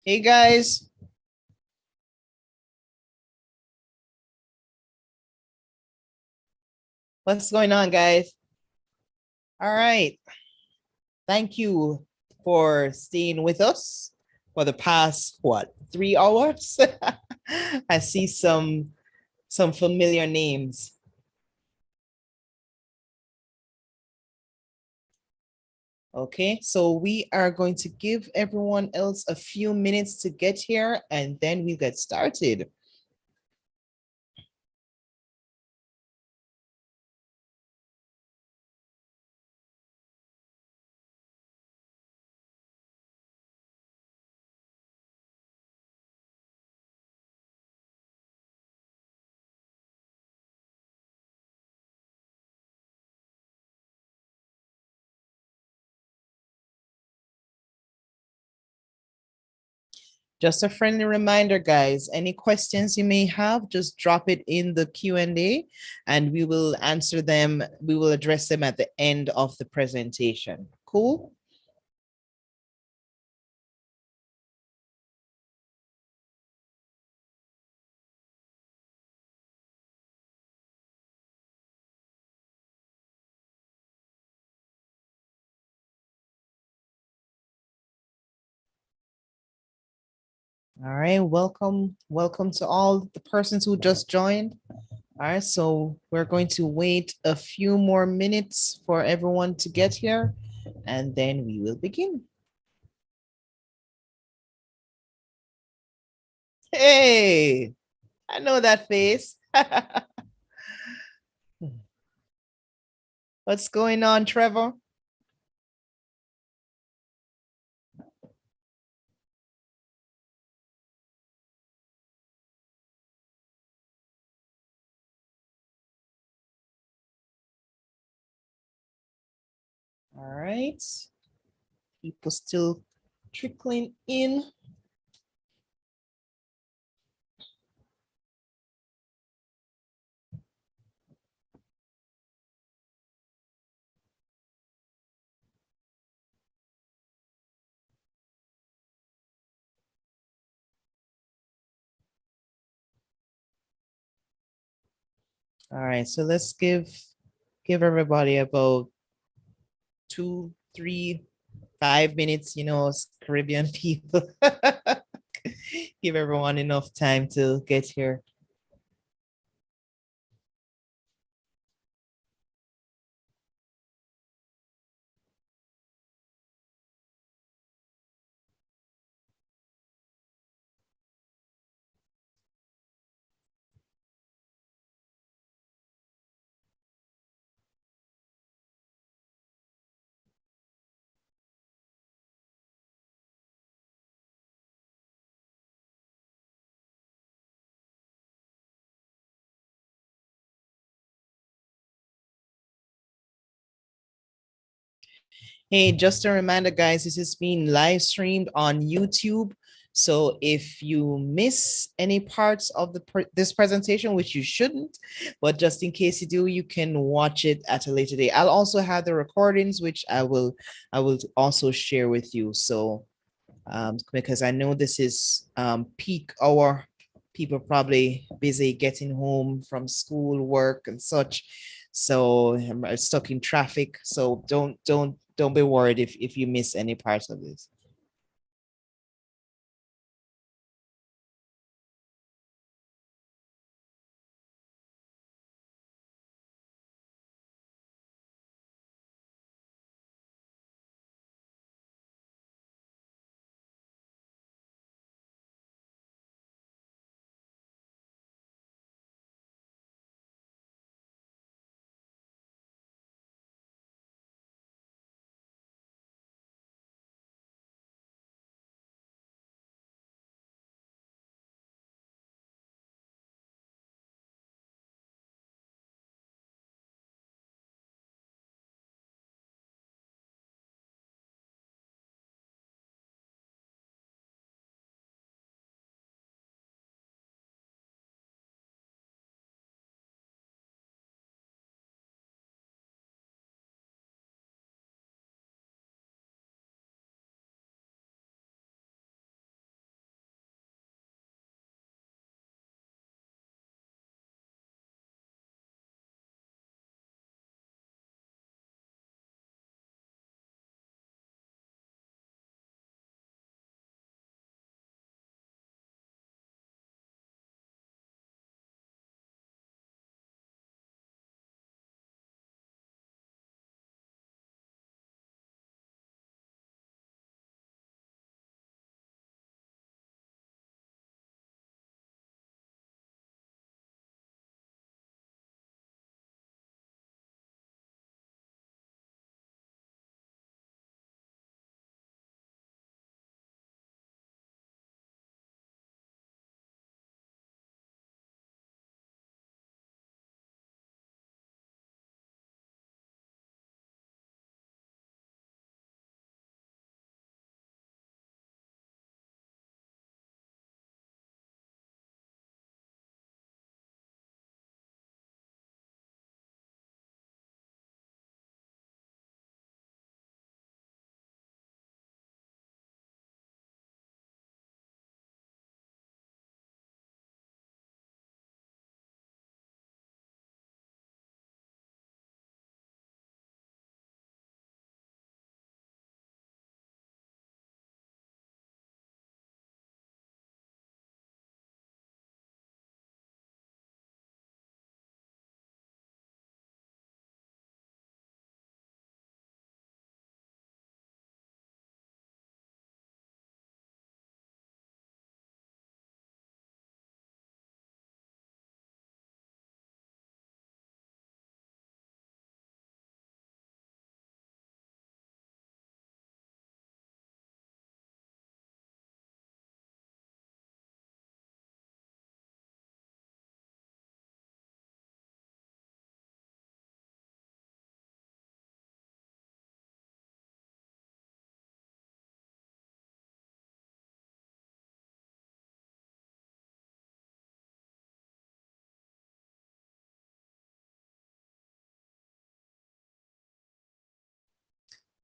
Hey guys, what's going on, guys? All right. Thank you for staying with us for the past 3 hours? I see some familiar names. Okay, so we are going to give everyone else a few minutes to get here and then we get started. Just a friendly reminder, guys, any questions you may have, just drop it in the Q&A and we will answer them. We will address them at the end of the presentation. Cool? All right, welcome to all the persons who just joined. All right, so we're going to wait a few more minutes for everyone to get here and then we will begin. Hey, I know that face. What's going on, Trevor? All right, people still trickling in. All right, so let's give everybody about 2, 3, 5 minutes, Caribbean people. Give everyone enough time to get here. Hey, just a reminder, guys, this is being live streamed on YouTube. So if you miss any parts of this presentation, which you shouldn't, but just in case you do, you can watch it at a later date. I'll also have the recordings, which I will also share with you. So because I know this is peak hour, people probably busy getting home from school, work, and such. So I'm stuck in traffic. So don't be worried if you miss any parts of this.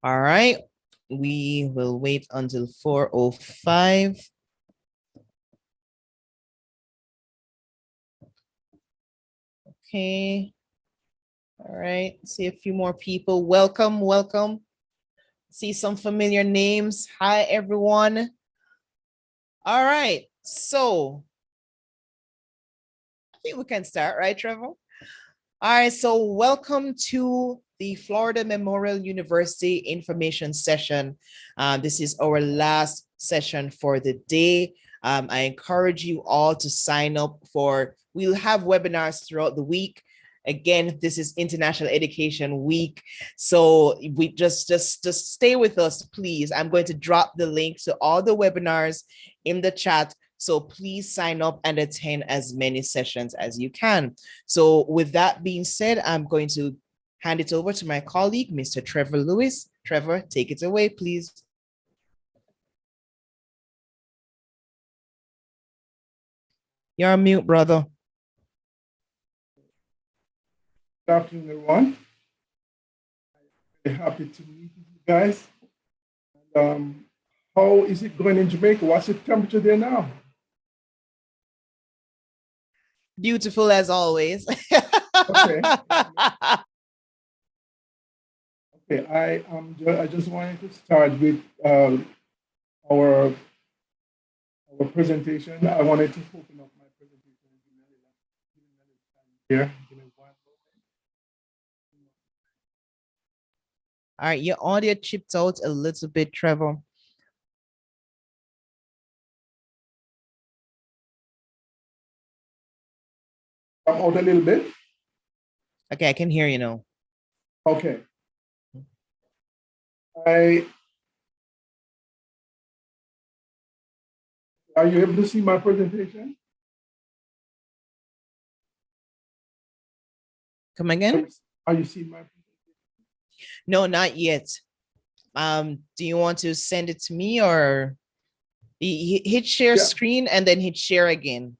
All right, we will wait until 4:05. Okay. All right, see a few more people. Welcome, welcome. See some familiar names. Hi, everyone. All right, so I think we can start, right, Trevor? All right, so welcome to the Florida Memorial University information session. This is our last session for the day. I encourage you all to sign up for, we'll have webinars throughout the week. Again, this is International Education Week. So we just stay with us, please. I'm going to drop the link to all the webinars in the chat. So please sign up and attend as many sessions as you can. So with that being said, I'm going to hand it over to my colleague, Mr. Trevor Lewis. Trevor, take it away, please. You're on mute, brother. Good afternoon, everyone. I'm happy to meet you guys. How is it going in Jamaica? What's the temperature there now? Beautiful as always. Okay. Okay, I just wanted to start with our presentation. I wanted to open up my presentation. Here, give me one moment. All right, your audio chipped out a little bit, Trevor. I'm out a little bit. Okay, I can hear you now. Okay. Are you able to see my presentation? Come again? Are you seeing my presentation? No, not yet. Do you want to send it to me or hit share screen and then hit share again?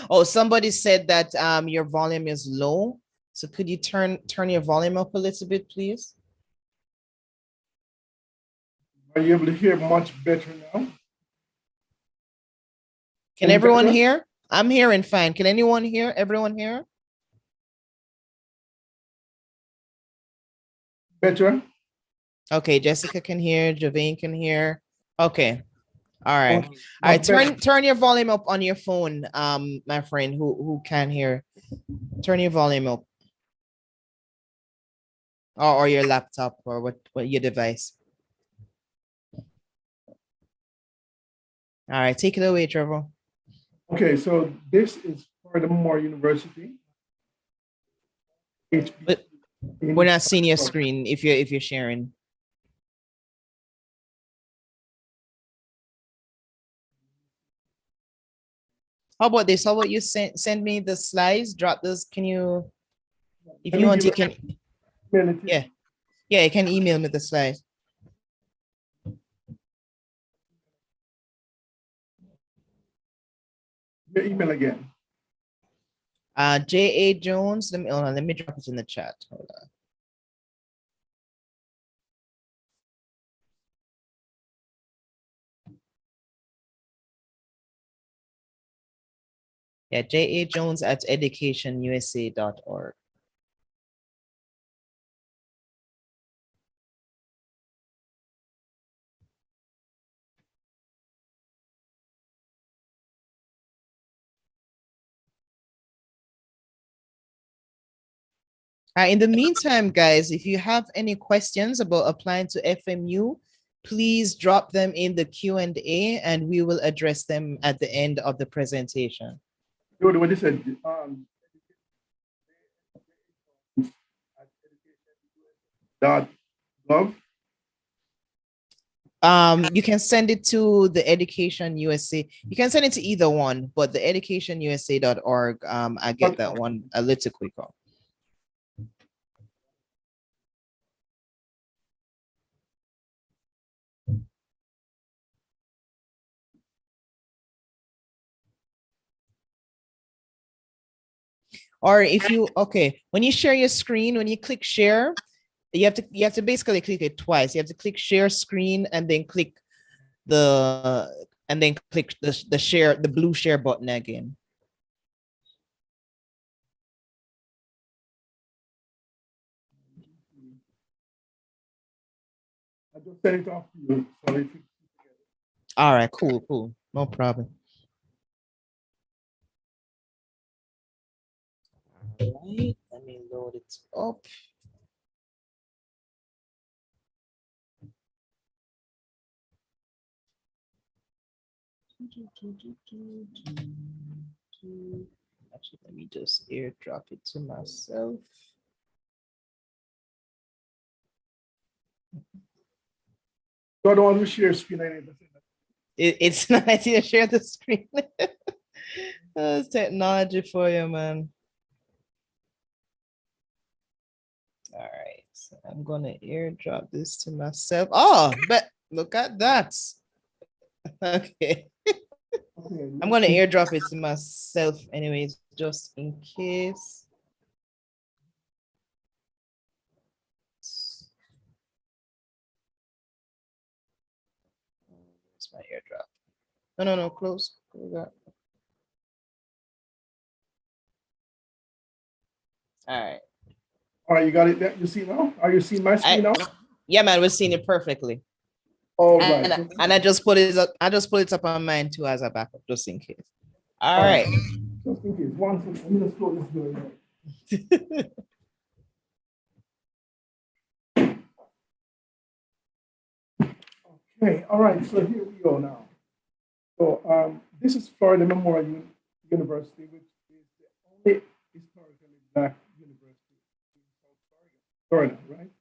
Oh, somebody said that your volume is low. So could you turn your volume up a little bit, please? Are you able to hear much better now? Can everyone hear? I'm hearing fine. Can anyone hear? Everyone hear? Better? Okay, Jessica can hear, Javane can hear. Okay. All right. All right, turn your volume up on your phone, my friend who can hear. Turn your volume up. Or your laptop or what your device. All right, take it away, Trevor. Okay, so this is Florida Memorial University. But we're not seeing your screen if you're sharing. How about this? How about you send me the slides? Drop those. Can you, if you want, you can. Yeah, yeah, you can email me the slides. Your email again. J.A. Jones. Let me drop it in the chat. Hold on. Yeah, J.A. Jones at educationusa.org. In the meantime, guys, if you have any questions about applying to FMU, please drop them in the Q&A and we will address them at the end of the presentation. What you said, .gov? You can send it to the Education USA. You can send it to either one, but the educationusa.org, I get that one a little quicker. Or if you, okay, when you share your screen, when you click share, You have to basically click it twice. You have to click share screen and then click the the blue share button again. I just set it off to you. So if you All right, cool. No problem. All right, let me load it up. Actually, let me just airdrop it to myself. don't want to share screen, It's nice to share the screen. That's technology for you, man. All right, so I'm gonna airdrop this to myself. Oh, but look at that. Okay. I'm gonna airdrop it to myself anyways, just in case. It's my airdrop. No, close that. All right. All right, you got it there. You see now? Are you seeing my screen now? Yeah, man, we're seeing it perfectly. All right. And I just put it up. I just put it up on mine too as a backup, just in case. All right. Just in case. One second. I'm gonna scroll this door. Okay. All right. So here we go now. So this is Florida Memorial University, which is the only historically Black university in South Florida, right?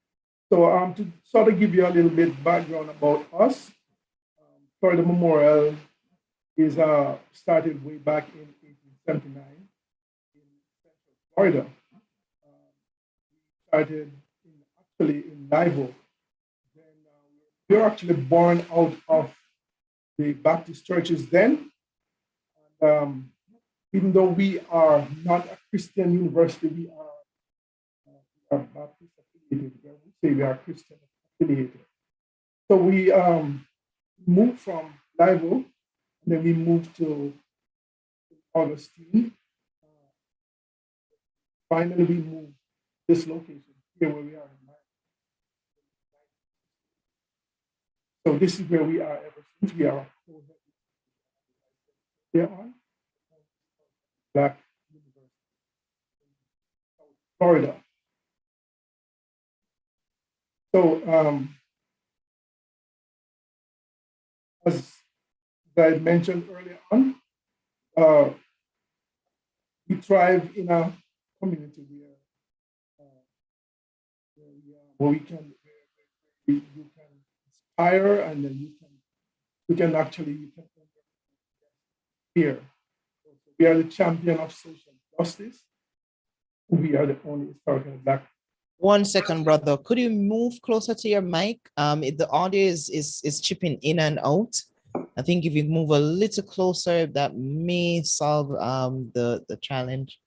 So to sort of give you a little bit background about us, Florida Memorial is started way back in 1879 in Central Florida. We started actually in Live Oak. Then we were actually born out of the Baptist churches then. And, even though we are not a Christian university, we are Baptist affiliated. We say we are Christian affiliated. So we moved from Live Oak, and then we moved to Augustine. Finally, we moved this location here where we are. So this is where we are ever since. We are here on Black University, Florida. So as I mentioned earlier on, we thrive in a community where you can inspire, and then you can actually here. We are the champion of social justice. We are the only historically Black. 1 second, brother. Could you move closer to your mic? The audio is chipping in and out. I think if you move a little closer, that may solve the challenge.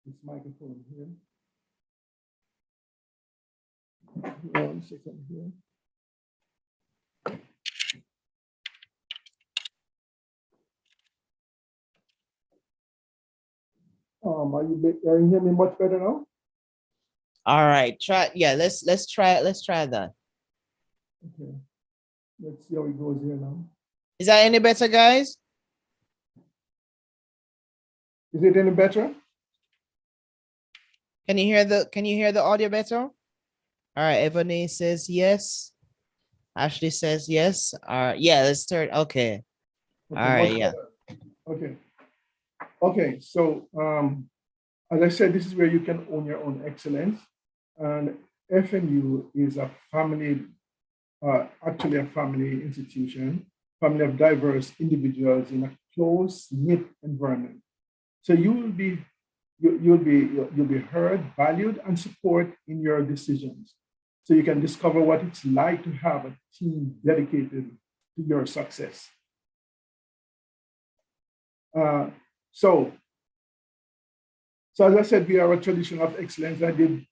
This microphone here. 1 second here. Are you hearing me much better now? All right, let's try that. Okay, let's see how it goes here now. Is that any better, guys? Is it any better? Can you hear the audio better? All right, Ebony says yes. Ashley says yes. All right, yeah, let's start. Okay. All right, yeah. Okay. Okay, so as I said, this is where you can own your own excellence. And FMU is a family, actually a family institution, family of diverse individuals in a close-knit environment. So you'll be heard, valued, and supported in your decisions. so you can discover what it's like to have a team dedicated to your success. Uh, so as I said, we are a tradition of excellence. I did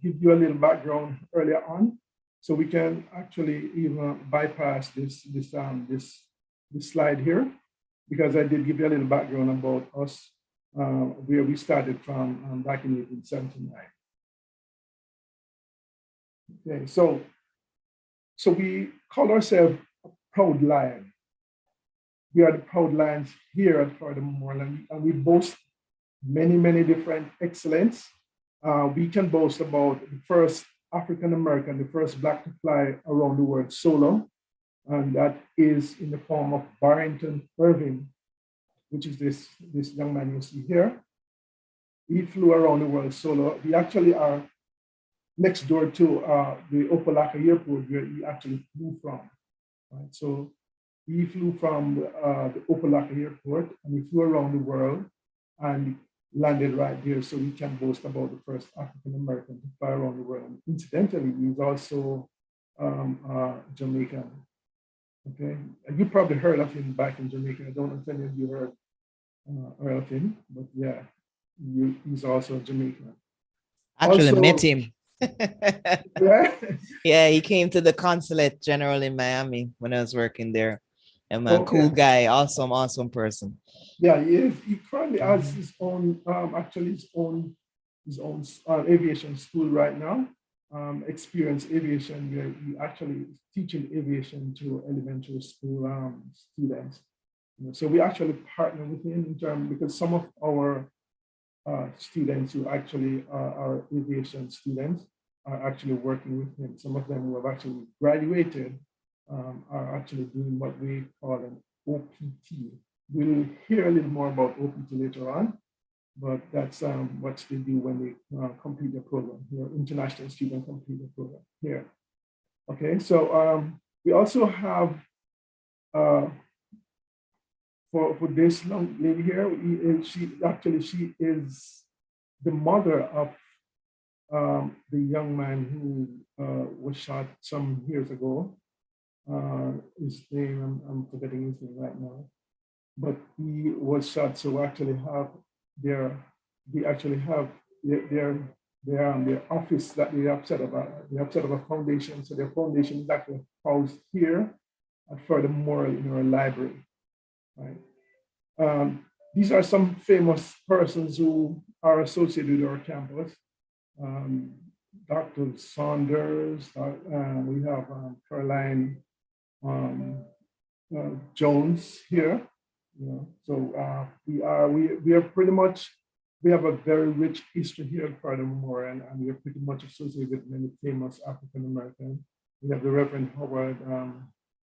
give you a little background earlier on, so we can actually even bypass this slide here, because I did give you a little background about us, where we started from back in 1879. Okay, so we call ourselves a proud lion. We are the proud lions here at Florida Memorial, and we boast many different excellence. We can boast about the first African American, the first Black to fly around the world solo, and that is in the form of Barrington Irving, which is this young man you see here. He flew around the world solo. We actually are next door to the Opelika Airport, where he actually flew from. Right? So he flew from the Opelika Airport, and he flew around the world and landed right there. So we can boast about the first African American to fly around the world. And incidentally, he's also Jamaican. Okay, and you probably heard of him back in Jamaica. I don't know if any of you heard of him, but yeah, he's also Jamaican. Actually Also, met him. yeah. Yeah, he came to the consulate general in Miami when I was working there. And a Okay. cool guy, awesome person. Yeah, he is. He currently has his own, actually his own aviation school right now. Experience Aviation, where he actually is teaching aviation to elementary school students. So we actually partner with him in terms, because some of our students who actually are aviation students are actually working with him. Some of them who have actually graduated are actually doing what we call an OPT. We'll hear a little more about OPT later on, but that's what they do when they complete the program here, international student complete the program here. Okay, so we also have, for this young lady here, she is the mother of the young man who was shot some years ago. His name, I'm forgetting his name right now, but he was shot. So we actually have their office that they have set up. They have set up a foundation. So their foundation is actually housed here at Florida Memorial in our library. Right. These are some famous persons who are associated with our campus. Dr. Saunders, we have Caroline Jones here. So we are pretty much, we have a very rich history here at Florida Memorial, and we are pretty much associated with many famous African Americans. We have the Reverend Howard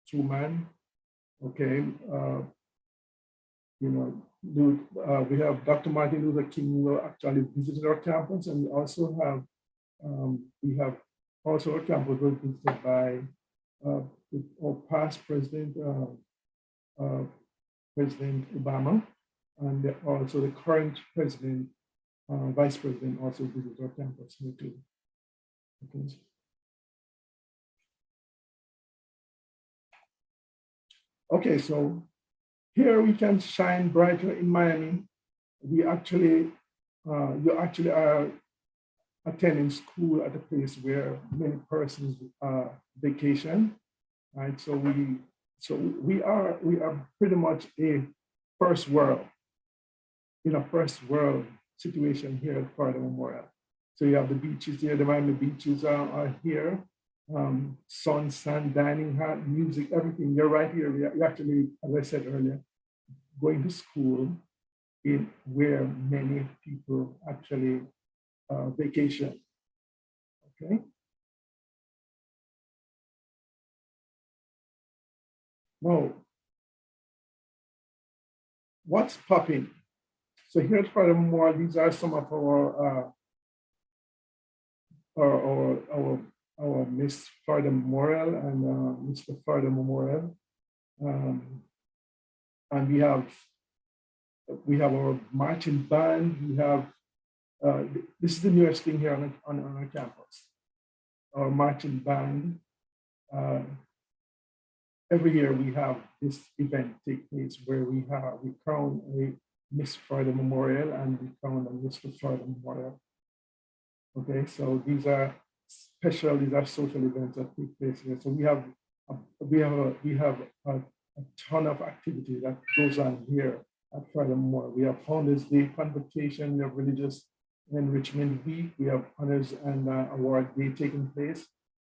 Truman. Okay, we have Dr. Martin Luther King, who actually visited our campus, and we also have our campus was visited by our past president, President Obama, and also the current president, vice president, also visited our campus here too. Okay. Okay, so here we can shine brighter in Miami. We actually, you actually are attending school at a place where many persons vacation, right? So we are pretty much a first world, in a first world situation here at Florida Memorial. So you have the beaches here, the Miami beaches are here. Sun, sun, dining, hot, music, everything. You're right here. We actually, as I said earlier, going to school in where many people actually vacation. Okay. Now, what's popping? So here at Florida Memorial, these are some of our Miss Florida Memorial and Mr. Florida Memorial. And we have our marching band. We have, this is the newest thing here on our campus. our marching band. Uh, every year we have this event take place where we crown a Miss Florida Memorial and we crown a Mr. Florida Memorial. Okay, so these are social events that take place here. So we have a ton of activity that goes on here at Florida Memorial. We have Founders Day convocation, we have Religious Enrichment Week, we have Honors and Award Day taking place.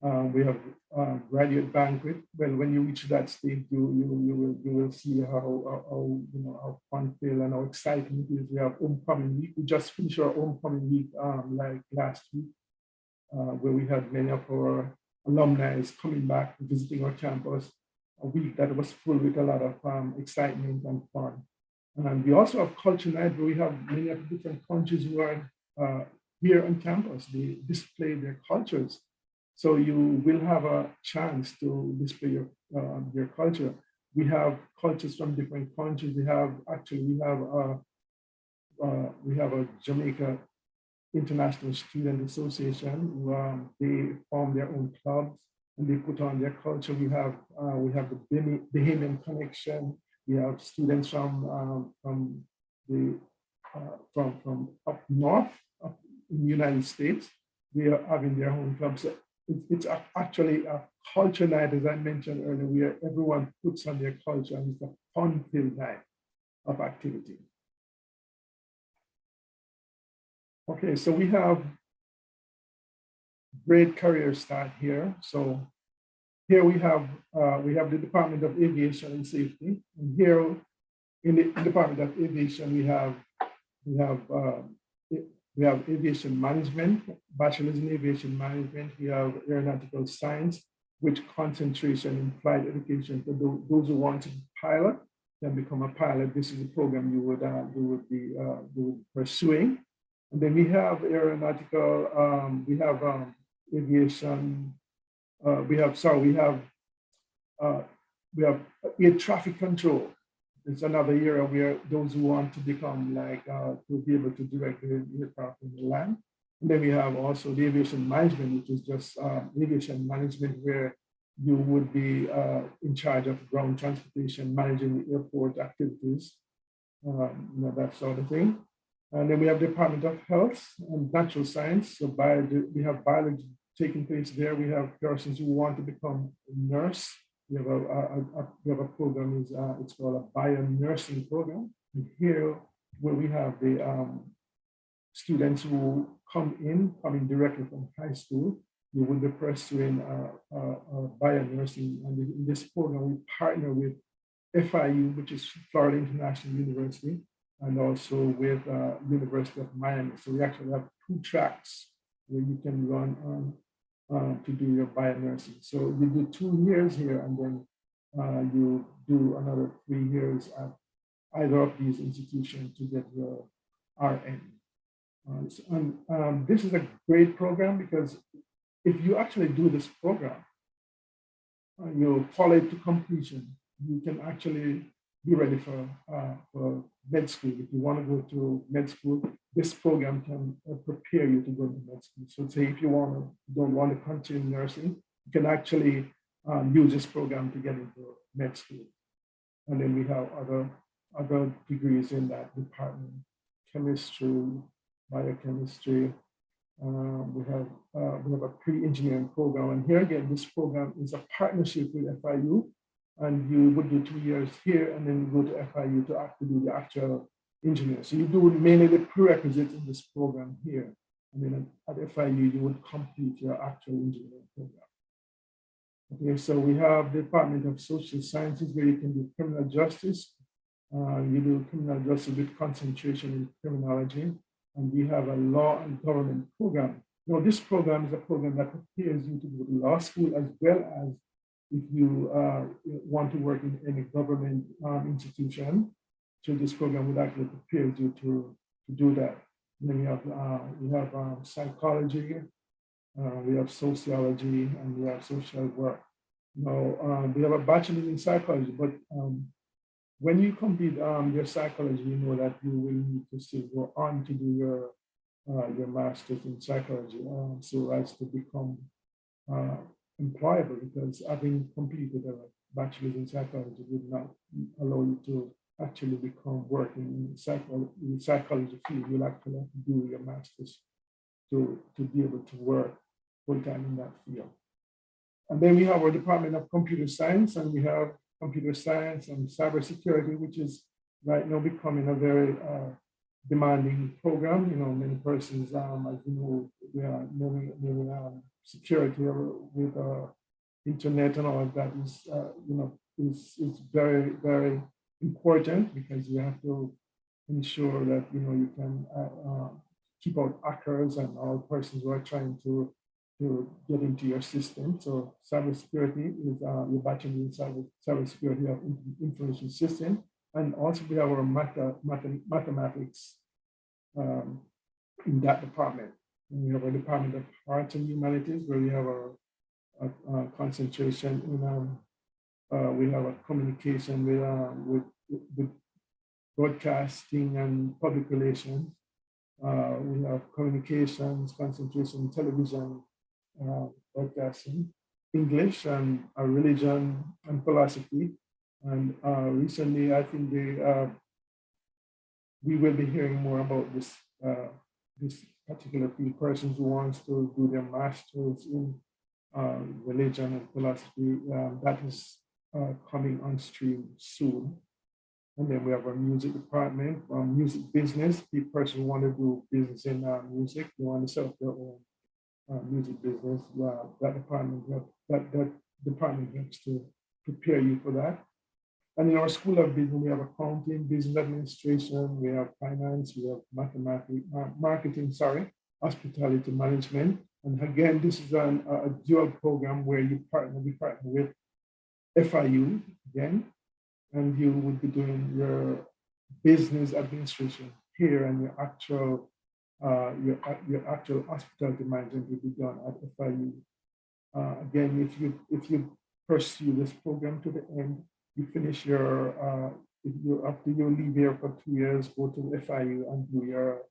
We have graduate banquet. Well, when you reach that stage, you will see how fun feel and how exciting it is. We have homecoming week. We just finished our homecoming week like last week, where we had many of our alumni coming back visiting our campus. A week that was full with a lot of excitement and fun. And we also have culture night where we have many of the different countries who are here on campus. They display their cultures. So you will have a chance to display your culture. We have cultures from different countries. We have a Jamaica International Student Association. They form their own clubs and they put on their culture. We have the Bahamian Connection. We have students from up north in the United States. They are having their own clubs. It's actually a culture night, as I mentioned earlier, where everyone puts on their culture and it's a fun-filled night of activity. Okay, so we have great career start here. So here we have the Department of Aviation and Safety, and here in the Department of Aviation we have aviation management, bachelor's in aviation management. We have aeronautical science, with concentration in flight education for those who want to be pilot, can become a pilot. This is a program you would be pursuing. And then we have aeronautical, we have aviation, we have air traffic control. It's another area where those who want to become to be able to direct the aircraft in the land. And then we have also the aviation management, which is just aviation management, where you would be in charge of ground transportation, managing the airport activities, that sort of thing. And then we have the Department of Health and Natural Science. So we have biology taking place there. We have persons who want to become a nurse. We have a program, it's called a bio-nursing program. And here, where we have the students who coming directly from high school, we will be pursuing bio-nursing. And in this program, we partner with FIU, which is Florida International University, and also with University of Miami. So we actually have 2 tracks where you can run on to do your bio-nursing. So you do 2 years here, and then you do another 3 years at either of these institutions to get your RN. This is a great program because if you actually do this program, you follow it to completion, you can actually be ready for med school. If you want to go to med school, this program can prepare you to go to med school. So say if you don't want to continue nursing, you can actually use this program to get into med school. And then we have other degrees in that department: chemistry, biochemistry. We have a pre-engineering program, and here again, this program is a partnership with FIU. And you would do 2 years here, and then you go to FIU to do the actual engineer. So you do mainly the prerequisites in this program here. And then at FIU, you would complete your actual engineering program. Okay, so we have the Department of Social Sciences, where you can do criminal justice. You do criminal justice with concentration in criminology. And we have a law and government program. Now, this program is a program that prepares you to go to law school, as well as if you want to work in any government institution. So this program would actually prepare you to do that. And then we have psychology, we have sociology, and we have social work. Now, we have a bachelor's in psychology, but when you complete your psychology, you know that you will need to still go on to do your master's in psychology, so as to become uh, employable, because having completed a bachelor's in psychology would not allow you to actually become working in the psychology field. You'll actually have to do your master's to be able to work full time in that field. And then we have our Department of Computer Science, and we have computer science and cybersecurity, which is right now becoming a very demanding program. You know, many persons, as you know, we are moving security with internet and all of that is, you know, is very, very important, because you have to ensure that, you know, you can keep out hackers and all persons who are trying to get into your system. So cybersecurity is your bachelor's in cybersecurity of information system. And also we have our mathematics in that department. And we have a Department of Arts and Humanities, where we have a concentration in, we have a communication with broadcasting and public relations. We have communications, concentration, television, broadcasting, English, and religion and philosophy. And recently, I think we will be hearing more about this this particular field. Persons who wants to do their masters in religion and philosophy, that is coming on stream soon. And then we have our music department, music business. The person who want to do business in music, they want to set up their own music business. That department helps to prepare you for that. And in our School of Business, we have accounting, business administration, we have finance, we have mathematics, marketing, hospitality management. And again, this is a dual program where we partner with FIU again, and you would be doing your business administration here, and your actual hospitality management will be done at FIU. Again, if you pursue this program to the end, you finish your after you leave here for 2 years, go to the FIU and do your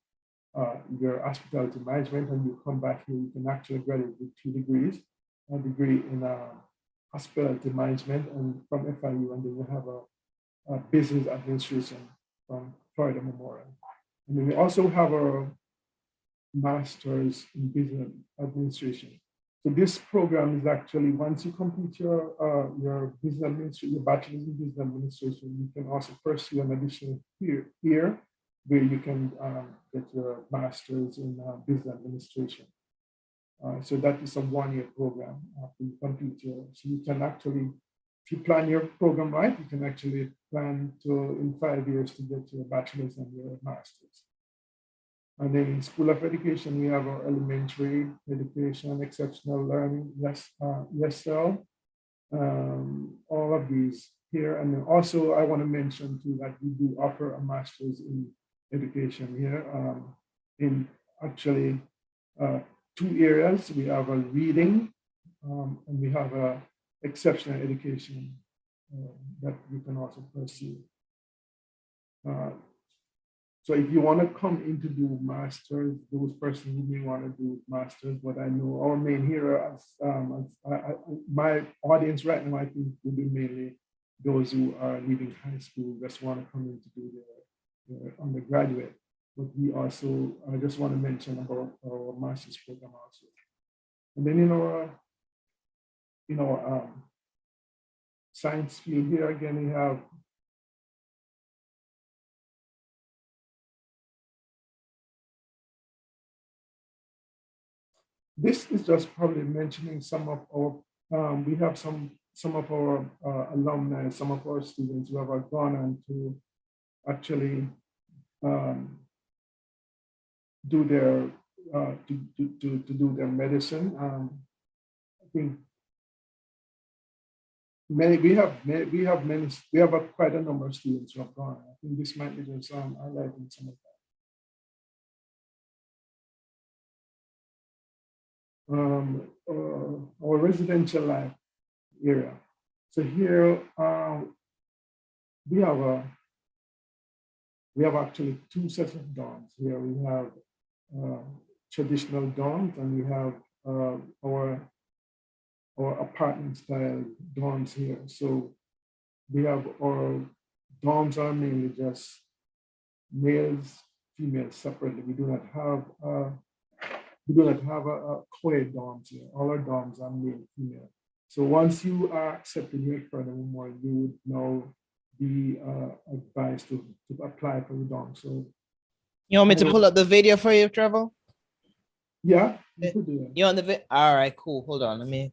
hospitality management, and you come back here, you can actually graduate with 2 degrees, a degree in hospitality management and from FIU, and then you have a business administration from Florida Memorial. And then we also have a master's in business administration. So this program is actually, once you complete your business administration, your bachelor's in business administration, you can also pursue an additional year where you can get your master's in business administration. So that is a 1-year program after you complete your, so you can actually, if you plan your program right, you can actually plan to, in 5 years, to get your bachelor's and your master's. And then in School of Education, we have our elementary education, exceptional learning, ESL, all of these here. And then also I want to mention too that we do offer a master's in education here in actually 2 areas. We have a reading and we have a exceptional education that you can also pursue. So if you want to come in to do masters, those persons who may want to do masters, but I know our main hero, my audience right now, I think will be mainly those who are leaving high school, just want to come in to do their undergraduate. But we also, I just want to mention about our master's program also. And then in our science field here, again, we have this is just probably mentioning some of our, we have some of our alumni, some of our students who have gone on to actually do their, to do their medicine. I think we have quite a number of students who have gone. I think this might be just highlighting some of that. Our residential life area. So here we have actually 2 sets of dorms. Here we have traditional dorms, and we have our our apartment style dorms here. So we have our dorms are mainly just males, females separately. We do not have a co-ed dorms here. All our dorms are male, female. So once you are accepted here at Further Memorial, you would now be advised to apply for the dorm. So You want me to pull up the video for you, Trevor? yeah, you could do that. You on the video? All right, cool. Hold on. Let me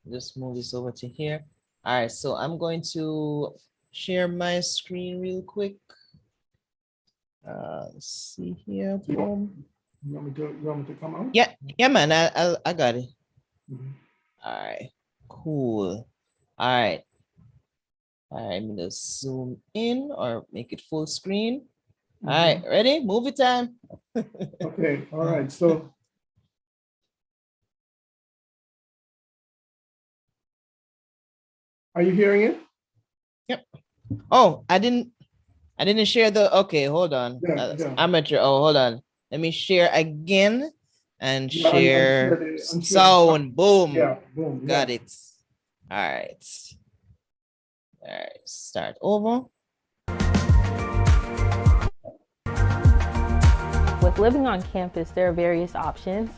just move this over to here. All right, so I'm going to share my screen real quick. Let's see here. Boom. You want me to come out? Yeah, man. I got it. Mhm. All right, cool. All right. I'm gonna zoom in or make it full screen. All right, ready? Movie time. Okay, all right. So are you hearing it? Yep. Oh, I didn't share the, okay, hold on. Yeah, yeah. Amateur. Oh, hold on. Let me share again and Yeah, share I'm sure the sound. Boom. Yeah, boom. Got Yeah. it. All right. All right. Start over. With living on campus, there are various options.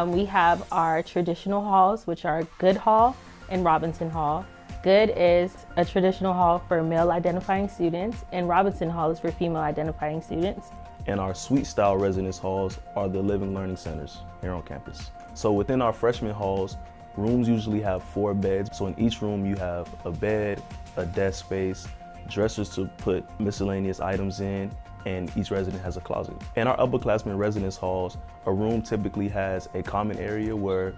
We have our traditional halls, which are Good Hall and Robinson Hall. Good is a traditional hall for male identifying students, and Robinson Hall is for female identifying students. And our suite style residence halls are the living learning centers here on campus. So within our freshman halls, rooms usually have 4 beds. So in each room you have a bed, a desk space, dressers to put miscellaneous items in, and each resident has a closet. In our upperclassmen residence halls, a room typically has a common area where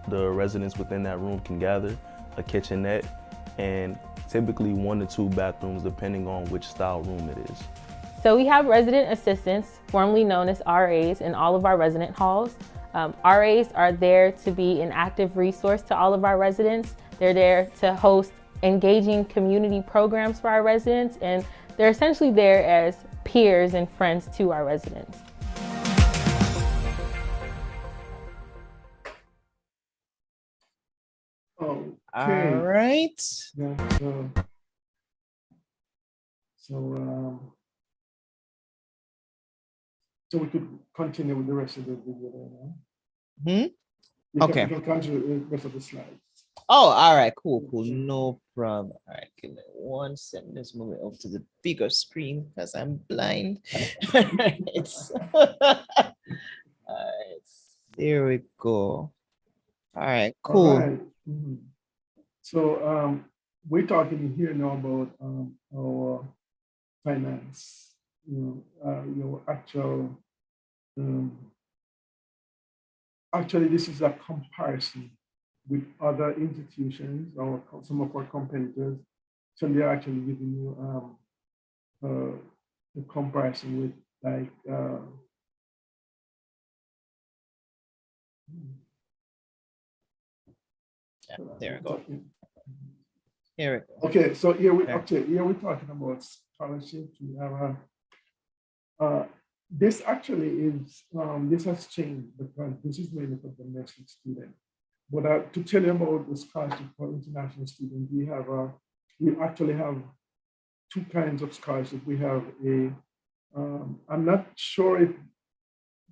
the residents within that room can gather, a kitchenette, and typically 1 to 2 bathrooms depending on which style room it is. So we have resident assistants, formerly known as RAs, in all of our resident halls. RAs are there to be an active resource to all of our residents. They're there to host engaging community programs for our residents, and they're essentially there as peers and friends to our residents. Okay. All right. Yeah, so we could continue with the rest of the video now. Okay. You can continue with the rest of the slides. Oh, all right. Cool. No problem. All right. Give me 1 second. Let's move it over to the bigger screen because I'm blind. All right. There we go. All right. Cool. All right. So we're talking here now about our finance, actually this is a comparison with other institutions or some of our competitors. So they're actually giving you the comparison with like yeah, there we go. Here we go. Okay, so here we're talking about scholarships. We have this actually is this has changed because this is mainly for domestic students. But to tell you about the scholarship for international students, we actually have 2 kinds of scholarship. We have I'm not sure if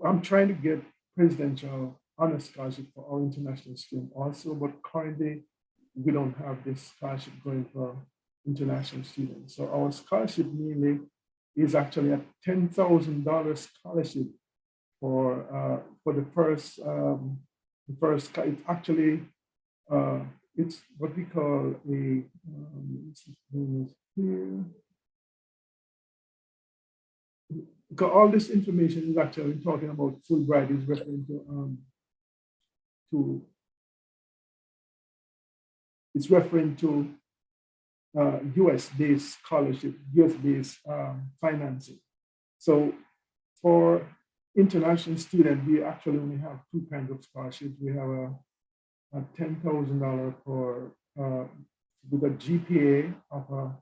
I'm trying to get presidential honor scholarship for our international students also, but currently we don't have this scholarship going for international students. So our scholarship mainly is actually a $10,000 scholarship for the first. It's actually it's what we call a. Because all this information is actually talking about Fulbright is referring to it's referring to US-based scholarship, US-based financing. So for international students, we actually only have 2 kinds of scholarships. We have a $10,000 for with a GPA of a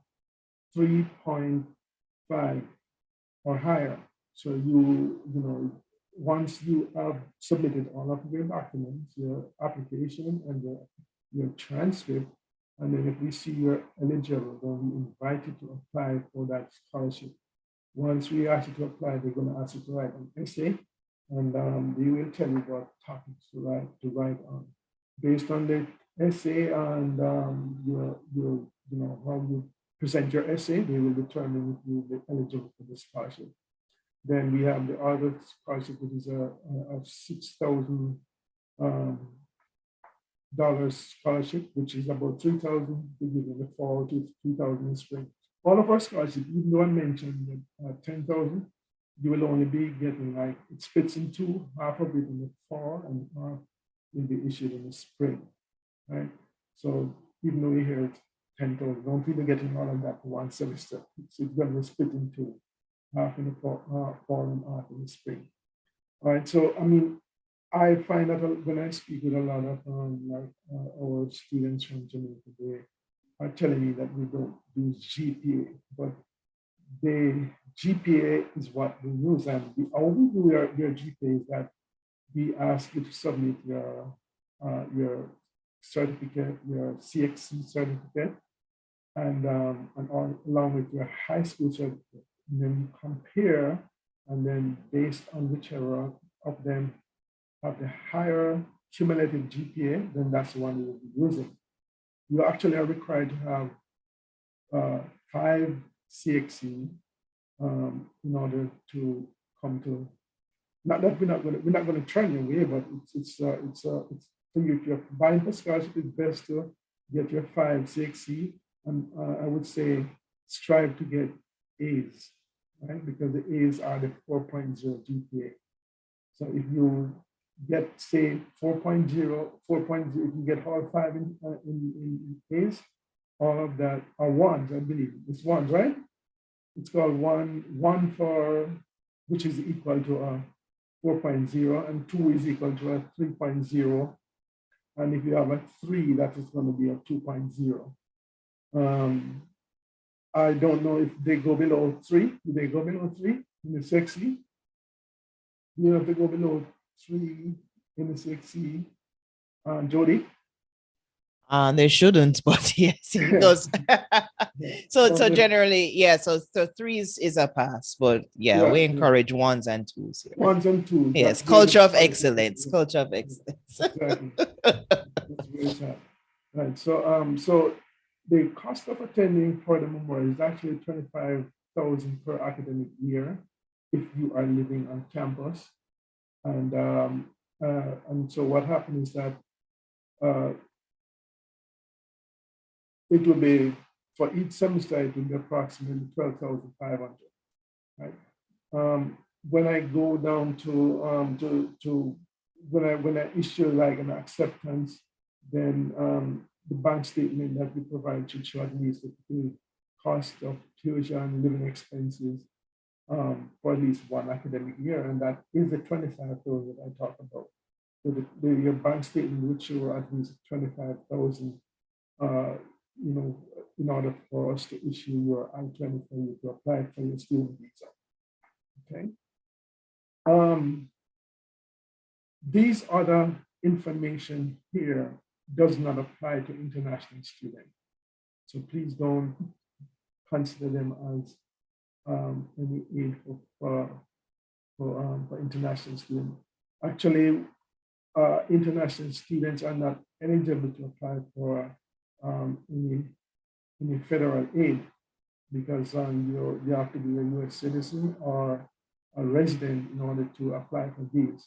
3.5 or higher. So you know, once you have submitted all of your documents, your application and your transcript. And then if we see you're eligible, then we invite you to apply for that scholarship. Once we ask you to apply, they're going to ask you to write an essay, and they will tell you what topics to write on. Based on the essay and your how you present your essay, they will determine if you'll be eligible for the scholarship. Then we have the other scholarship, which is a $6,000 scholarship, which is about $3,000 in the fall to $3,000 in spring. All of our scholarships, even though I mentioned $10,000, you will only be getting like, it splits in two, half of it in the fall and half will be issued in the spring, right? So even though you hear 10,000, don't think you're getting all of that for one semester. It's going to be split in two, half in the fall and half in the spring. All right, so I mean, I find that when I speak with a lot of our students from Jamaica, they are telling me that we don't use GPA, but the GPA is what we use. And how we do your GPA is that we ask you to submit your certificate, your CXC certificate, and along with your high school certificate. And then you compare, and then based on whichever of them have the higher cumulative GPA, then that's the one you will be using. You actually are required to have 5 CXC in order to come to. Not that we're not going to turn you away, but it's so if you're buying for scholarship, it's best to get your 5 CXC, and I would say strive to get A's, right? Because the A's are the 4.0 GPA. So if you get, say, 4.0, if you get all 5 in A's, all of that are ones, I believe. It's ones, right? It's called one for, which is equal to a 4.0, and 2 is equal to a 3.0. And if you have a 3, that is going to be a 2.0. I don't know if they go below 3. Do they go below 3 in the CXC? You have to go below 3 in the CXC. Jody? They shouldn't, but yes, it goes. So generally, yeah. So 3 is a pass, but yeah, we encourage 1s and 2s here. 1s and 2s. Yes, culture of excellence. Culture of excellence. Exactly. That's very sad. Right. So the cost of attending for the memorial is actually $25,000 per academic year if you are living on campus. And so what happens is that it will be, for each semester, it will be approximately $12,500, right? When I go down to when I issue like an acceptance, then the bank statement that we provide should show at least the cost of tuition, living expenses for at least one academic year, and that is the $25,000 that I talked about. So your bank statement would show at least $25,000. In order for us to issue your I-20 for you to apply for your student visa. Okay. These other information here does not apply to international students. So please don't consider them as any aid for international students. Actually, international students are not eligible to apply for any federal aid, because you have to be a U.S. citizen or a resident in order to apply for these.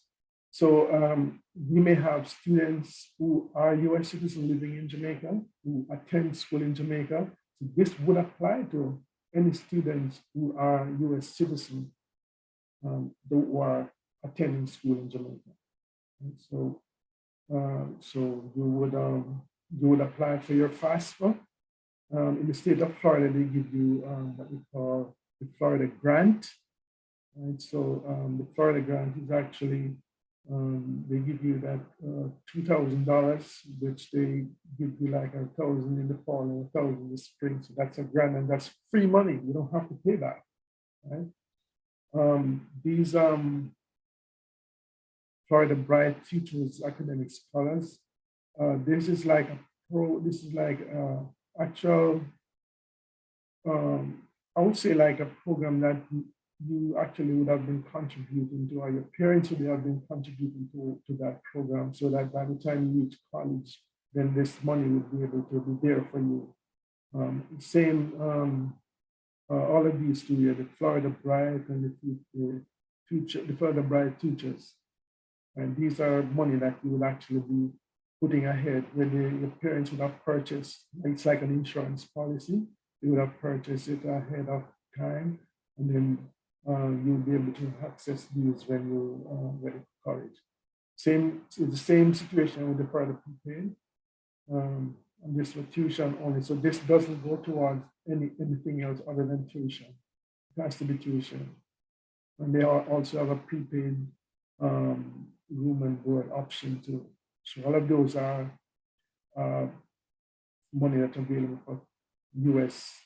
So we may have students who are U.S. citizens living in Jamaica, who attend school in Jamaica. So this would apply to any students who are U.S. citizens who are attending school in Jamaica. And so you would apply for your FAFSA. In the state of Florida, they give you what we call the Florida grant. And so the Florida grant is actually, they give you that $2,000, which they give you like $1,000 in the fall and $1,000 in the spring. So that's a grant, and that's free money. You don't have to pay that, right? These Florida Bright Futures Academic Scholars, this is like a this is like actual, I would say like a program that you actually would have been contributing to, or your parents would have been contributing to that program, so that by the time you reach college, then this money would be able to be there for you. Same, all of these two here, the Florida Bright and the Florida Bright Teachers. And these are money that you would actually be putting ahead, where your parents would have purchased. It's like an insurance policy. You would have purchased it ahead of time, and then you'll be able to access these when you get to college. It's the same situation with the further prepaid. And this for tuition only. So this doesn't go towards anything else other than tuition. It has to be tuition. And they also have a prepaid room and board option too. So all of those are money that's available for US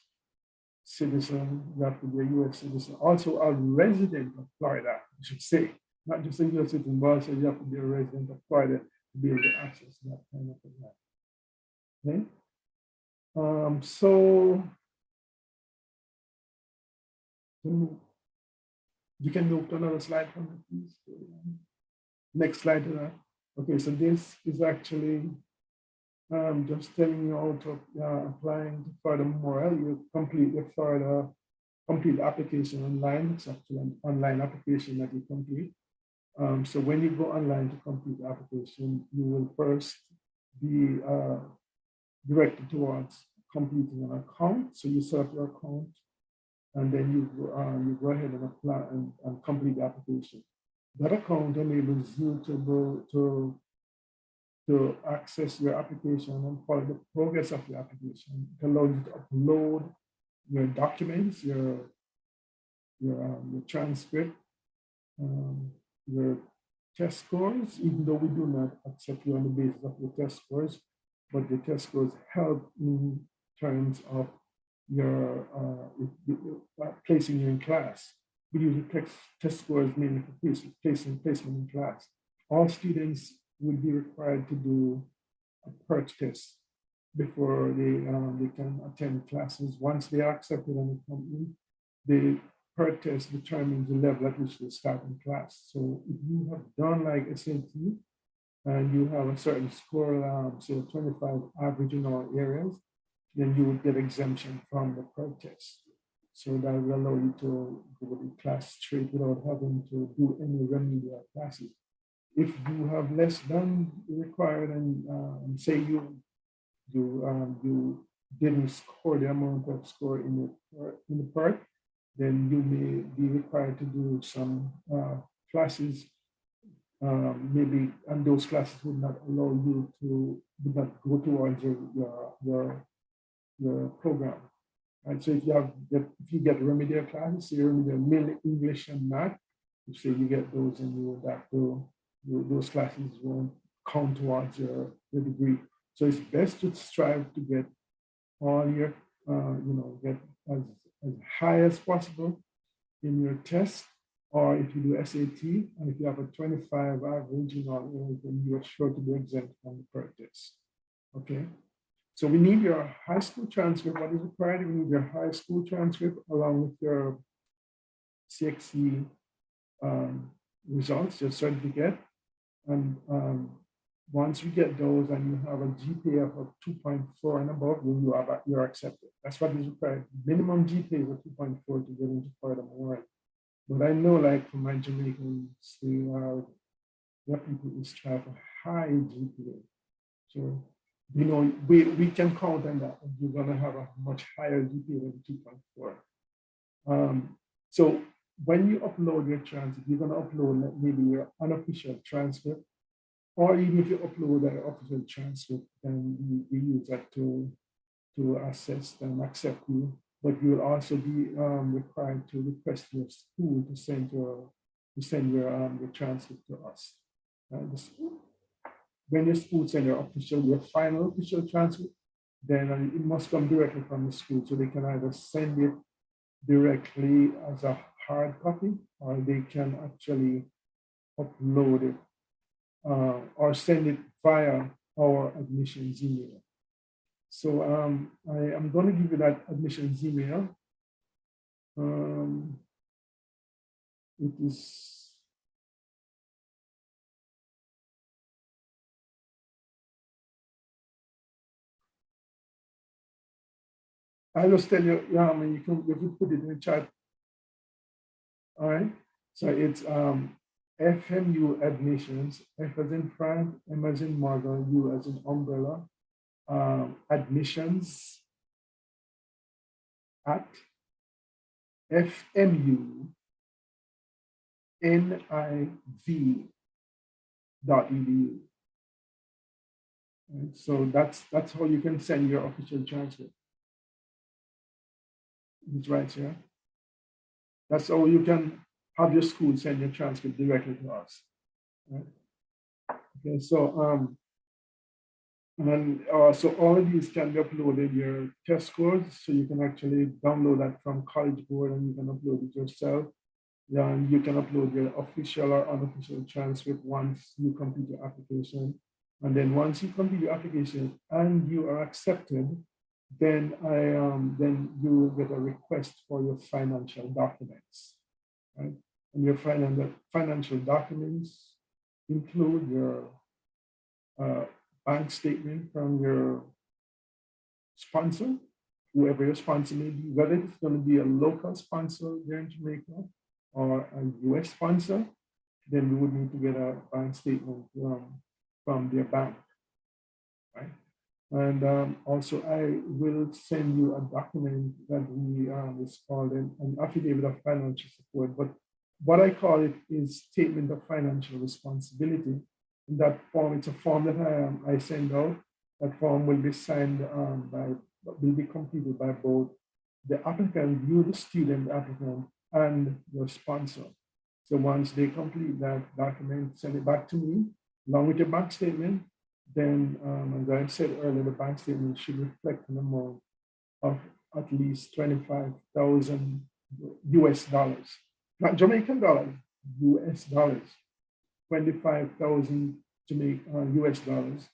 citizen. You have to be a US citizen. Also a resident of Florida, I should say. Not just a US citizen, but also you have to be a resident of Florida to be able to access that kind of thing. Okay. So you can move to another slide for me, please. Next slide to that. Okay, so this is actually just telling you how to applying to Florida Memorial. You complete the Florida complete application online. It's actually an online application that you complete. So when you go online to complete the application, you will first be directed towards completing an account. So you set up your account, and then you go ahead and apply and complete the application. That account enables you to access your application and follow the progress of your application. It allows you to upload your documents, your transcript, your test scores, even though we do not accept you on the basis of your test scores, but the test scores help in terms of your placing you in class. We use the test scores mainly for placement in class. All students would be required to do a PERT test before they can attend classes. Once they are accepted and they come in, the PERT test determines the level at which they start in class. So if you have done like SAT and you have a certain score, say 25 average in all areas, then you would get exemption from the PERT test. So that will allow you to go to class straight without having to do any remedial classes. If you have less than required and say you didn't score the amount of score in the PERT, then you may be required to do some classes, maybe, and those classes would not allow you would not go towards your program. Right? So if you get remedial classes, so remedial mainly English and math, you say you get those, and you would have to, those classes won't count towards your degree. So it's best to strive to get all your, get as high as possible in your test, or if you do SAT, and if you have a 25 average in all areas, then you are sure to be exempt from the PERT test. Okay. So we need your high school transcript. What is required? We need your high school transcript along with your CXC results, your certificate. And once we get those and you have a GPA of 2.4 and above, then you're accepted. That's what is required. Minimum GPA is a 2.4 to get into Florida Memorial. But I know, like from my Jamaicans, there are people who strive for high GPA. So we can count on that. You're going to have a much higher GPA than 2.4. So when you upload your transcript, you're going to upload maybe your unofficial transcript, or even if you upload an official transcript, then we use that to assess and accept you. But you will also be required to request your school to send your transcript to us. When your school send your final official transcript, then it must come directly from the school. So they can either send it directly as a hard copy, or they can actually upload it or send it via our admissions email. So I am going to give you that admissions email. It is I'll just tell you, yeah, I mean, you can put it in the chat. All right. So it's FMU admissions, F as in Frank, M as in Mother, U as in umbrella, admissions at FMU NIV.edu. And so that's how you can send your official transcript. It's right here. That's how you can have your school send your transcript directly to us. Right? Okay, so so all of these can be uploaded, your test scores, so you can actually download that from College Board and you can upload it yourself. And you can upload your official or unofficial transcript once you complete your application. And then once you complete your application and you are accepted, then then you will get a request for your financial documents, right? And your financial documents include your bank statement from your sponsor, whoever your sponsor may be, whether it's going to be a local sponsor here in Jamaica or a US sponsor, then we would need to get a bank statement from their bank, right? And also I will send you a document that is called an affidavit of financial support, but what I call it is statement of financial responsibility. In that form, it's a form that I send out. That form will be signed will be completed by both the applicant, you, the student applicant, and your sponsor. So once they complete that document, send it back to me, along with your bank statement, then, as I said earlier, the bank statement should reflect an amount of at least 25,000 US dollars, not Jamaican dollars, US dollars, 25,000 US dollars,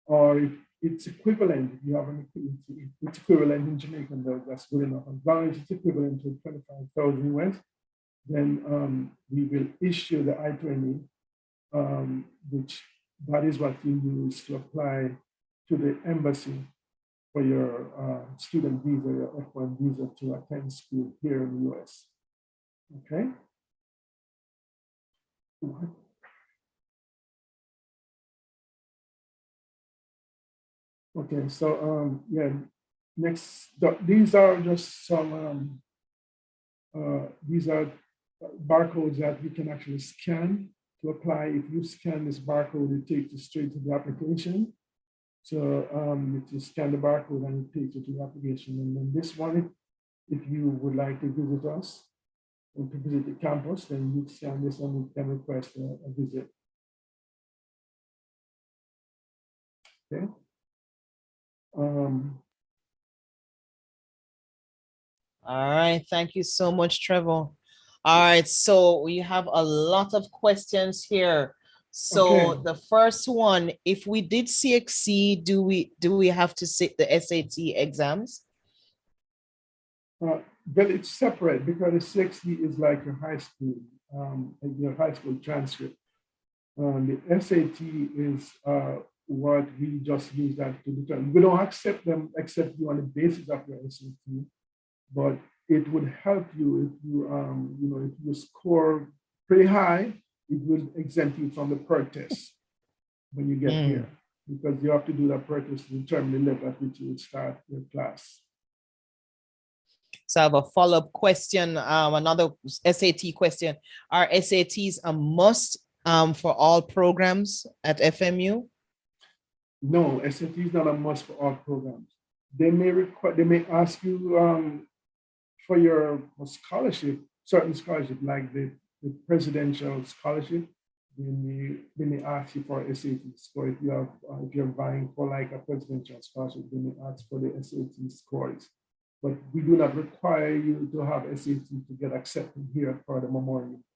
or if it's equivalent, if you have an it's equivalent in Jamaican dollars, that's good enough. As long as it's equivalent to 25,000 US, then we will issue the I-20, which that is what you use to apply to the embassy for your student visa, your F1 visa to attend school here in the US. Okay. Okay, so yeah, next, these are just some, these are barcodes that you can actually scan to apply. If you scan this barcode, it takes you straight to the application. So you just scan the barcode and it takes you to the application. And then this one, if you would like to visit us or to visit the campus, then you scan this and you can request a visit. Okay. All right, thank you so much, Trevor. All right, so we have a lot of questions here. So Okay. the first one, if we did CXC, do we have to sit the SAT exams? But it's separate because the CXC is like your high school transcript. The SAT is what we just use that to determine. We don't accept them except you on the basis of your SAT, but it would help you if you if you score pretty high, it will exempt you from the PERT test when you get here, because you have to do that PERT test to determine the level at which you would start your class. So I have a follow-up question, another SAT question. Are SATs a must for all programs at FMU? No, SAT is not a must for all programs. They may ask you for your scholarship, certain scholarship, like the presidential scholarship. They may ask you for a SAT score. If you're vying for like a presidential scholarship, they may ask for the SAT scores. But we do not require you to have SAT to get accepted here for the Memorial University.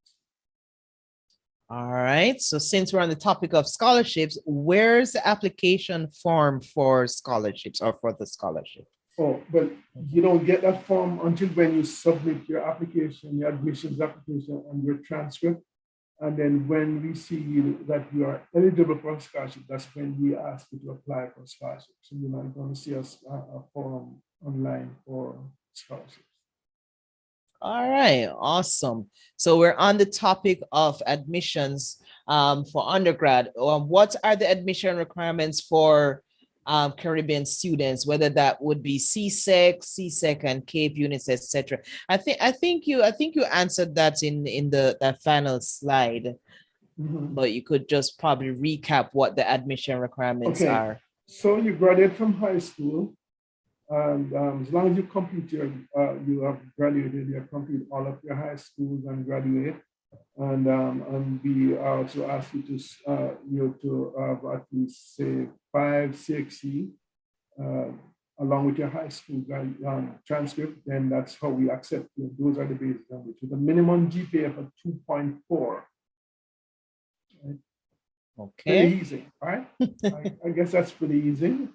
All right. So since we're on the topic of scholarships, where's the application form for scholarships or for the scholarship? Oh, but you don't get that form until when you submit your application, your admissions application and your transcript. And then when we see that you are eligible for a scholarship, that's when we ask you to apply for scholarship. So you're not going to see a form online for scholarships. All right, awesome. So we're on the topic of admissions for undergrad. What are the admission requirements for Caribbean students, whether that would be CSEC, CSEC, and CAPE units, etc. I think you answered that in that final slide, but you could just probably recap what the admission requirements Okay. are. So you graduate from high school, and as long as you complete you have graduated, you have completed all of your high schools and graduate, and we also ask you to have at least say 5 CXC along with your high school transcript. Then that's how we accept you. Those are the basis on which with a minimum GPA of 2.4. Right? Okay. Pretty easy, right? I guess that's pretty easy.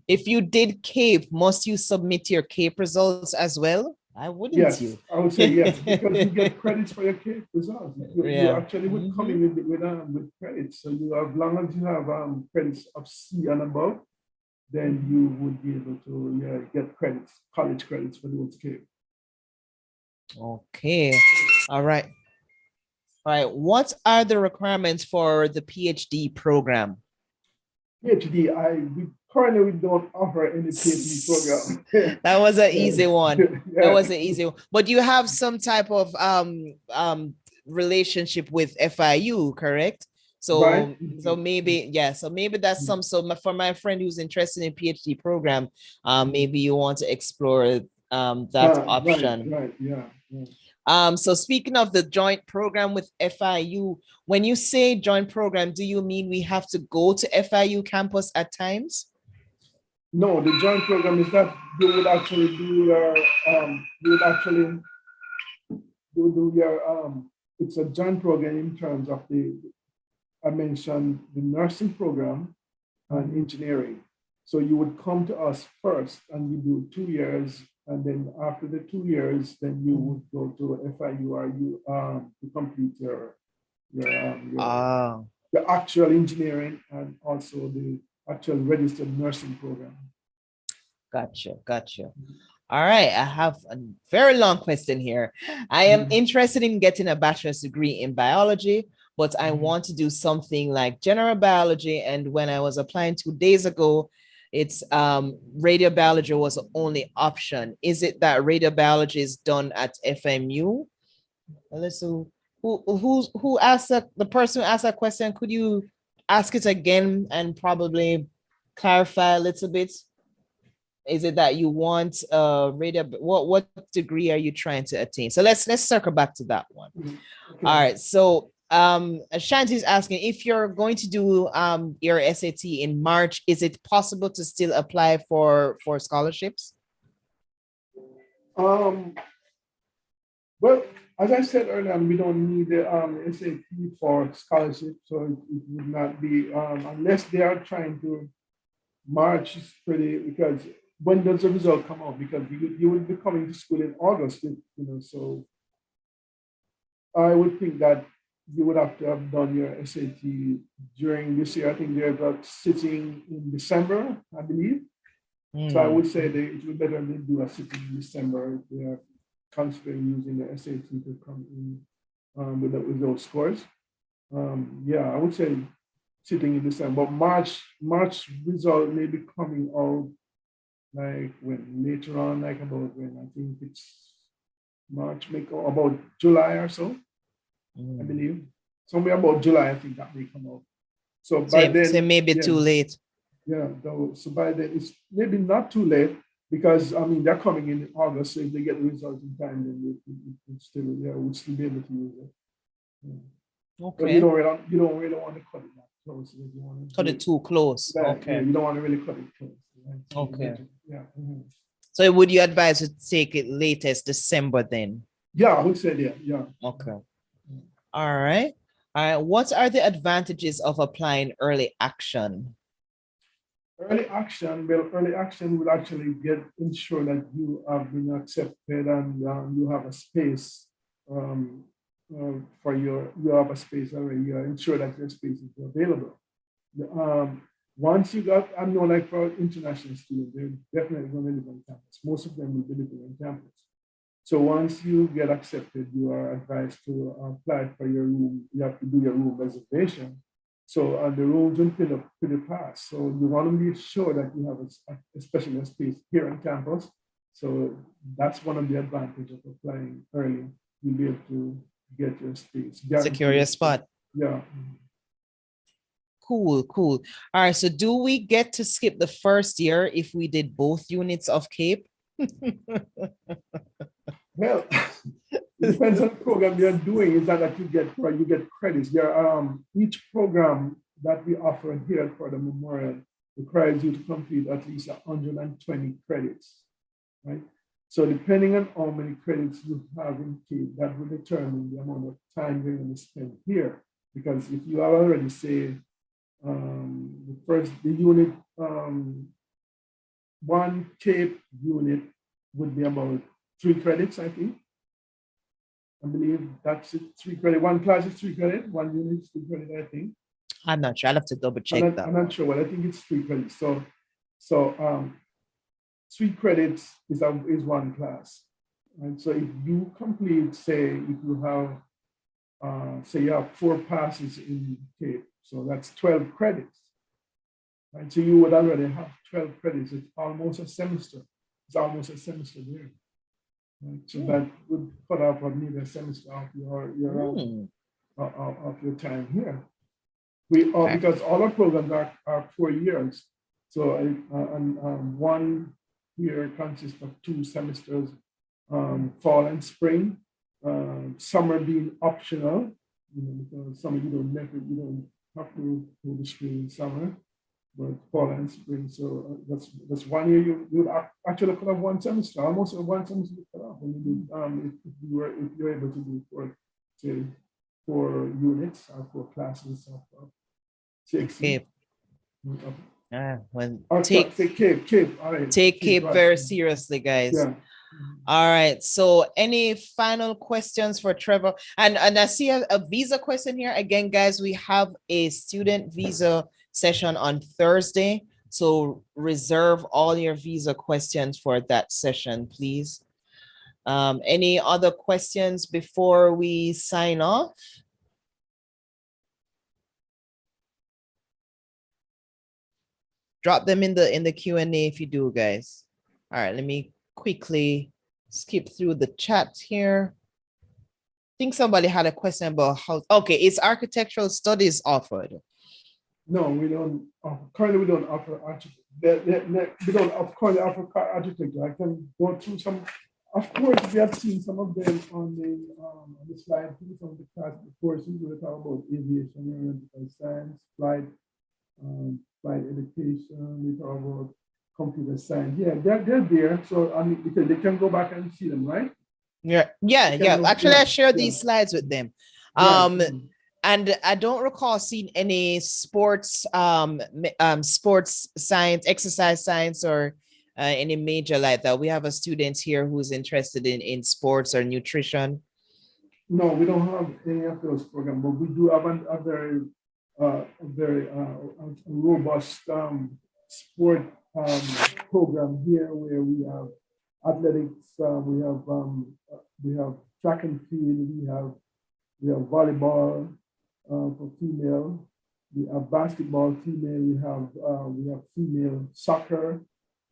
If you did CAPE, must you submit your CAPE results as well? I wouldn't. Yes, you? I would say yes, because you get credits for your CAPE results. You Yeah. actually would come in with credits. So you, as long as you have credits of C and above, then you would be able to get credits, college credits for those CAPE. Okay. All right. All right. What are the requirements for the PhD program? PhD, we currently don't offer any PhD program. That was an easy one. Yeah. That was an easy one. But you have some type of relationship with FIU, correct? So Right. so maybe, yeah, so maybe that's some. So for my friend who's interested in PhD program, maybe you want to explore that option. Right, yeah. So speaking of the joint program with FIU, when you say joint program, do you mean we have to go to FIU campus at times? No, the joint program is that you would actually do your it's a joint program in terms of I mentioned the nursing program and engineering. So you would come to us first and you do 2 years, and then after the 2 years, then you would go to FIU to complete your actual engineering and also the actual registered nursing program. Gotcha. All right, I have a very long question here. I am interested in getting a bachelor's degree in biology, but I want to do something like general biology. And when I was applying 2 days ago, it's radiobiology was the only option. Is it that radiobiology is done at FMU? Alyssa, who asked the person who asked that question? Could you ask it again and probably clarify a little bit? Is it that you want radio? What degree are you trying to attain? So let's circle back to that one. Okay. All right. So Ashanti's asking if you're going to do your SAT in March, is it possible to still apply for scholarships? Well, as I said earlier, we don't need the SAT for scholarship, so it would not be unless they are trying to. March is pretty, because when does the result come out? Because you will be coming to school in August, so I would think that you would have to have done your SAT during this year. I think they're sitting in December, I believe. So I would say it would be better than do a sitting in December if they are considering using the SAT to come in with those scores. I would say sitting in December, but March result may be coming out like when later on, like about when I think it's March, about July or so, I believe. Somewhere about July, I think that may come out. So by then, maybe too late. Yeah, so by then it's maybe not too late, because I mean they're coming in August, so if they get the results in time, then we'd still be able to use it. Yeah. Okay. But you don't really want to cut it that close. You want to cut it too close. Okay. Yeah, you don't want to really cut it close. Right? Okay. Yeah. So would you advise to take it latest December then? Yeah, I would say that. Yeah. Okay. All right. All right. What are the advantages of applying early action? Early action will actually ensure that you have been accepted and you have a space um, you have a space already. You ensure that your space is available. Um, Once you got, I know like for international students, they're definitely going to live on campus. Most of them will be living on campus. So once you get accepted, you are advised to apply for your room. You have to do your room reservation. So the rooms will fill up pretty fast. So you want to be sure that you have especially a space here on campus. So that's one of the advantages of applying early. You'll be able to get your space. Secure your spot. Yeah. Cool, cool. All right. So do we get to skip the first year if we did both units of CAPE? Well, it depends on the program you're doing. Is that you get credits. Each program that we offer here for the memorial requires you to complete at least 120 credits, right? So depending on how many credits you have in CAPE, that will determine the amount of time you're going to spend here. Because if you have already say the unit, one CAPE unit would be about 3 credits, I think. I believe that's it, 3 credit. One class is 3 credit, one unit is 3 credit, I think. I'm not sure. I'll have to double check that. I'm not sure, but I think it's 3 credits. So 3 credits is one class. And so if you complete, say, if you have, say you have 4 passes in CAPE, so that's 12 credits. Right? So you would already have 12 credits. It's almost a semester. It's almost a semester there. Right? So that would cut off maybe a semester of your time here. Because all our programs are 4 years. So one year consists of 2 semesters, fall and spring. Summer being optional, because summer you don't have to go to school in summer, but fall and spring. So that's 1 year you would actually could have 1 semester, almost 1 semester you could have when you do if you're able to do say 4 units or 4 classes of 6. CAPE. Take CAPE. All right. Take CAPE very seriously, guys. Yeah. All right. So any final questions for Trevor? And I see a visa question here. Again, guys, we have a student visa session on Thursday. So reserve all your visa questions for that session, please. Any other questions before we sign off? Drop them in the Q&A if you do, guys. All right, let me quickly skip through the chat here. I think somebody had a question about how, okay, is architectural studies offered? No, we don't. Currently, we don't offer architecture. We don't currently offer architecture. I can go through some. Of course, we have seen some of them on the slide. Some of the class courses we talk about aviation, aeronautical science, flight education. We talk about computer science. Yeah, they're there. So I mean, because they can go back and see them, right? Yeah. Actually, I shared these slides with them. And I don't recall seeing any sports science, exercise science, or any major like that. We have a student here who's interested in sports or nutrition. No, we don't have any of those programs, but we do have a very robust sport program here, where we have athletics, we have track and field, we have volleyball for female, we have basketball female, we have female soccer,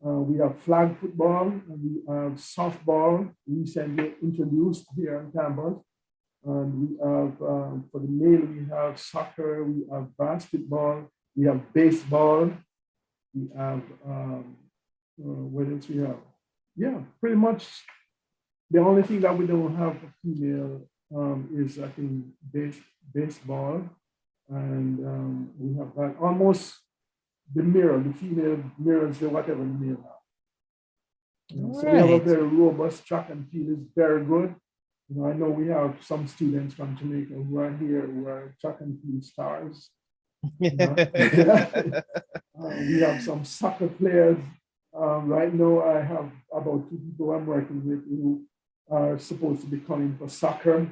we have flag football, and we have softball recently introduced here on campus. And we have, for the male, we have soccer, we have basketball, we have baseball, we have, what else we have? Yeah, pretty much the only thing that we don't have for female is, I think, baseball. And we have that almost the female mirrors, whatever the male have. So we have a very robust track and field, is very good. I know we have some students from Jamaica who are here who are track and field stars. We have some soccer players. Right now, I have about 2 people I'm working with who are supposed to be coming for soccer.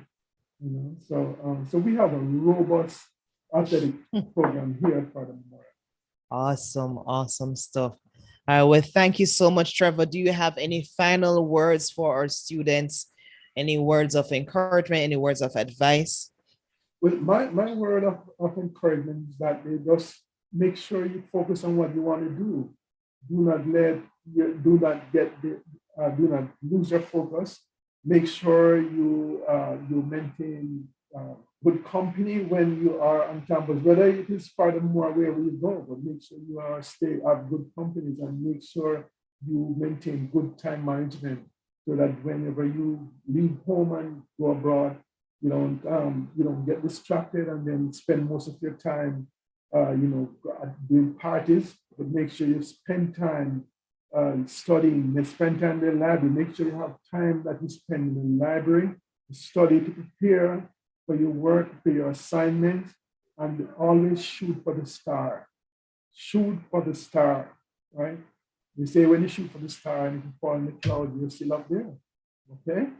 So we have a robust athletic program here at Florida Memorial. Awesome, awesome stuff. All right, well, thank you so much, Trevor. Do you have any final words for our students? Any words of encouragement, any words of advice? Well, my word of encouragement is that they just make sure you focus on what you want to do. Do not lose your focus. Make sure you maintain good company when you are on campus, whether it is furthermore wherever you go, but make sure you have good companies and make sure you maintain good time management so that whenever you leave home and go abroad, you don't get distracted and then spend most of your time, doing parties, but make sure you spend time studying, and spend time in the library. Make sure you have time that you spend in the library to study, to prepare for your work, for your assignments, and always shoot for the star. Shoot for the star, right? They say when you shoot for the star and if you fall in the cloud, you're still up there. Okay?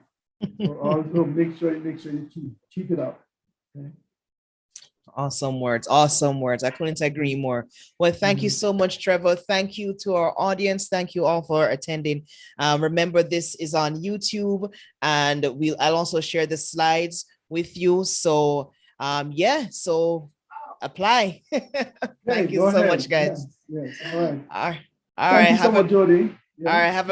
So also make sure you keep it up. Okay? Awesome words. Awesome words. I couldn't agree more. Well, thank you so much, Trevor. Thank you to our audience. Thank you all for attending. Remember, this is on YouTube, and I'll also share the slides with you. So so apply. Thank you so much, guys. Yes. All right. All right. Thank you so much, Jody. All right. Have a